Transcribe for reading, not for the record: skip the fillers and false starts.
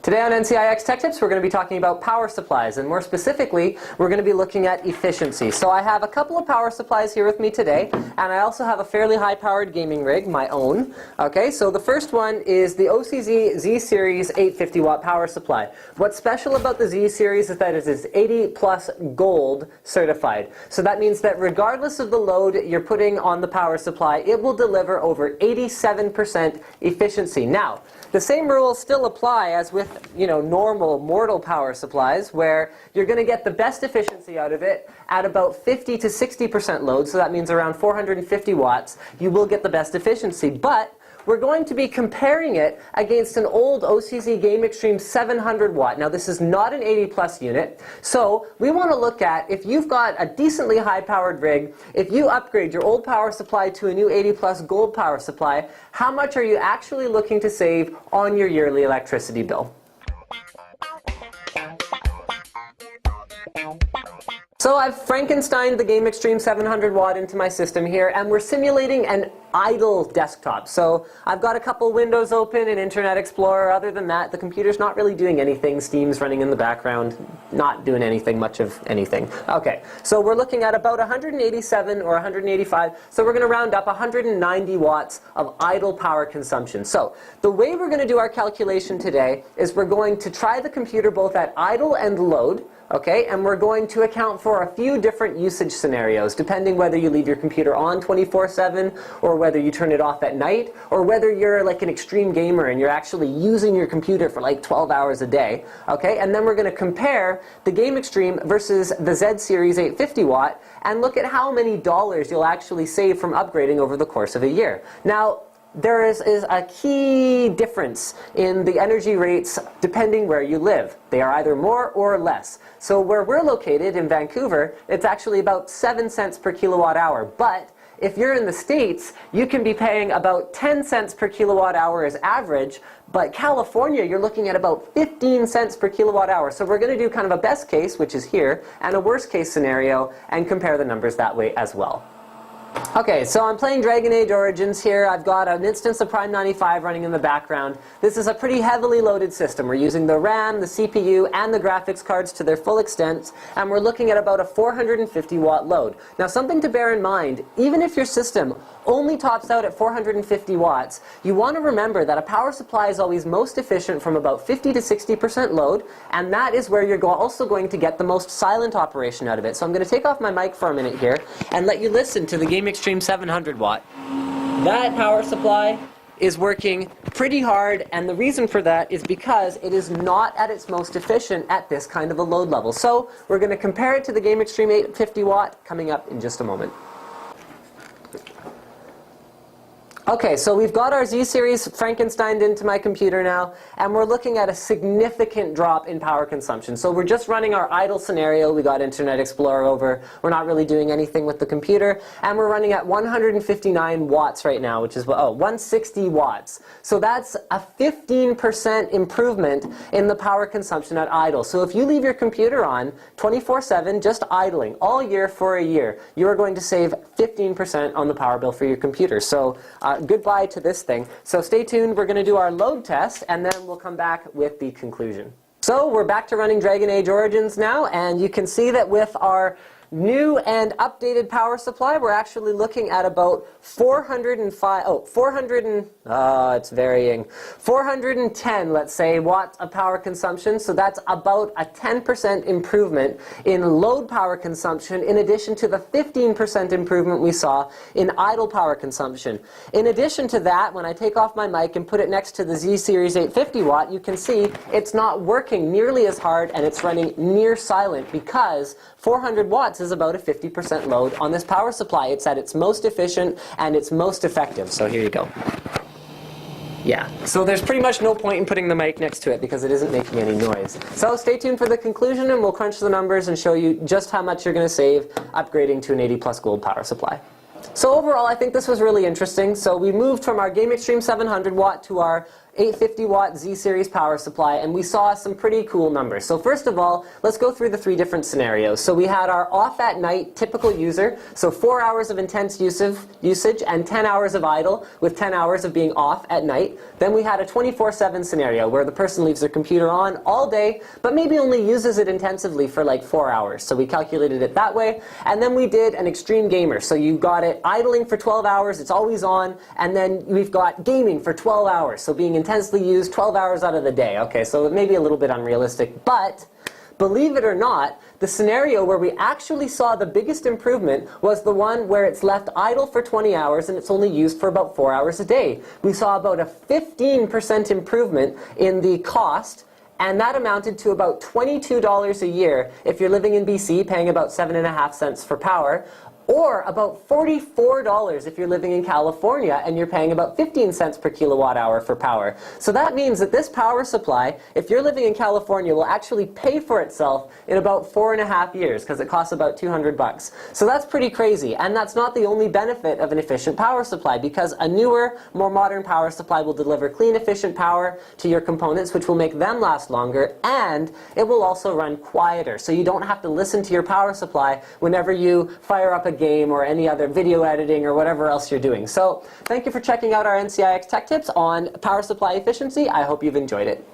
Today on NCIX Tech Tips, we're going to be talking about power supplies, and more specifically, we're going to be looking at efficiency. So I have a couple of power supplies here with me today, and I also have a fairly high-powered gaming rig, my own. Okay, so the first one is the OCZ Z-Series 850 watt power supply. What's special about the Z-Series is that it is 80 plus gold certified. So that means that regardless of the load you're putting on the power supply, it will deliver over 87% efficiency. Now, the same rules still apply as with normal mortal power supplies, where you're going to get the best efficiency out of it at about 50 to 60% load, so that means around 450 watts, you will get the best efficiency. But we're going to be comparing it against an old OCZ Game Extreme 700 watt. Now this is not an 80 plus unit, so we want to look at, if you've got a decently high powered rig, if you upgrade your old power supply to a new 80 plus gold power supply, how much are you actually looking to save on your yearly electricity bill? So I've Frankensteined the Game Extreme 700 watt into my system here, and we're simulating an idle desktop. So I've got a couple windows open in Internet Explorer. Other than that, the computer's not really doing anything. Steam's running in the background, not doing anything, much of anything. Okay, so we're looking at about 187 or 185, so we're going to round up 190 watts of idle power consumption. So the way we're going to do our calculation today is we're going to try the computer both at idle and load. Okay, and we're going to account for a few different usage scenarios, depending whether you leave your computer on 24/7, or whether you turn it off at night, or whether you're like an extreme gamer and you're actually using your computer for like 12 hours a day. Okay, and then we're going to compare the Game Extreme versus the Z-Series 850 watt and look at how many dollars you'll actually save from upgrading over the course of a year. Now, there is a key difference in the energy rates depending where you live. They are either more or less. So where we're located in Vancouver, it's actually about 7 cents per kilowatt hour. But if you're in the States, you can be paying about 10 cents per kilowatt hour as average. But California, you're looking at about 15 cents per kilowatt hour. So we're going to do kind of a best case, which is here, and a worst case scenario, and compare the numbers that way as well. Okay, so I'm playing Dragon Age Origins here. I've got an instance of Prime 95 running in the background. This is a pretty heavily loaded system. We're using the RAM, the CPU, and the graphics cards to their full extent, and we're looking at about a 450 watt load. Now, something to bear in mind, even if your system only tops out at 450 watts, you want to remember that a power supply is always most efficient from about 50 to 60% load, and that is where you're also going to get the most silent operation out of it. So I'm going to take off my mic for a minute here and let you listen to the Game Extreme 700 watt. That power supply is working pretty hard, and the reason for that is because it is not at its most efficient at this kind of a load level. So we're going to compare it to the Game Extreme 850 watt coming up in just a moment. Okay, so we've got our Z-Series Frankensteined into my computer now, and we're looking at a significant drop in power consumption. So we're just running our idle scenario. We got Internet Explorer over. We're not really doing anything with the computer, and we're running at 159 watts right now, which is, 160 watts. So that's a 15% improvement in the power consumption at idle. So if you leave your computer on 24/7, just idling all year for a year, you are going to save 15% on the power bill for your computer. So goodbye to this thing. So stay tuned. We're going to do our load test, and then we'll come back with the conclusion. So we're back to running Dragon Age Origins now, and you can see that with our new and updated power supply, we're actually looking at about 410, let's say, watts of power consumption. So that's about a 10% improvement in load power consumption, in addition to the 15% improvement we saw in idle power consumption. In addition to that, when I take off my mic and put it next to the Z-Series 850 watt, you can see it's not working nearly as hard, and it's running near silent, because 400 watts is about a 50% load on this power supply. It's at its most efficient and its most effective. So here you go. Yeah, so there's pretty much no point in putting the mic next to it because it isn't making any noise. So stay tuned for the conclusion, and we'll crunch the numbers and show you just how much you're going to save upgrading to an 80 plus gold power supply. So overall, I think this was really interesting. So we moved from our Game Extreme 700 watt to our 850 watt Z-series power supply, and we saw some pretty cool numbers. So first of all, let's go through the 3 different scenarios. So we had our off at night typical user, so 4 hours of intense usage and 10 hours of idle, with 10 hours of being off at night. Then we had a 24/7 scenario where the person leaves their computer on all day, but maybe only uses it intensively for like 4 hours. So we calculated it that way. And then we did an extreme gamer. So you got it idling for 12 hours, it's always on, and then we've got gaming for 12 hours. So being intensely used 12 hours out of the day. Okay, so it may be a little bit unrealistic, but believe it or not, the scenario where we actually saw the biggest improvement was the one where it's left idle for 20 hours and it's only used for about 4 hours a day. We saw about a 15% improvement in the cost, and that amounted to about $22 a year if you're living in BC, paying about 7.5 cents for power, or about $44 if you're living in California and you're paying about 15 cents per kilowatt hour for power. So that means that this power supply, if you're living in California, will actually pay for itself in about 4.5 years, because it costs about 200 bucks. So that's pretty crazy, and that's not the only benefit of an efficient power supply, because a newer, more modern power supply will deliver clean, efficient power to your components, which will make them last longer, and it will also run quieter, so you don't have to listen to your power supply whenever you fire up a game or any other video editing or whatever else you're doing. So thank you for checking out our NCIX Tech Tips on power supply efficiency. I hope you've enjoyed it.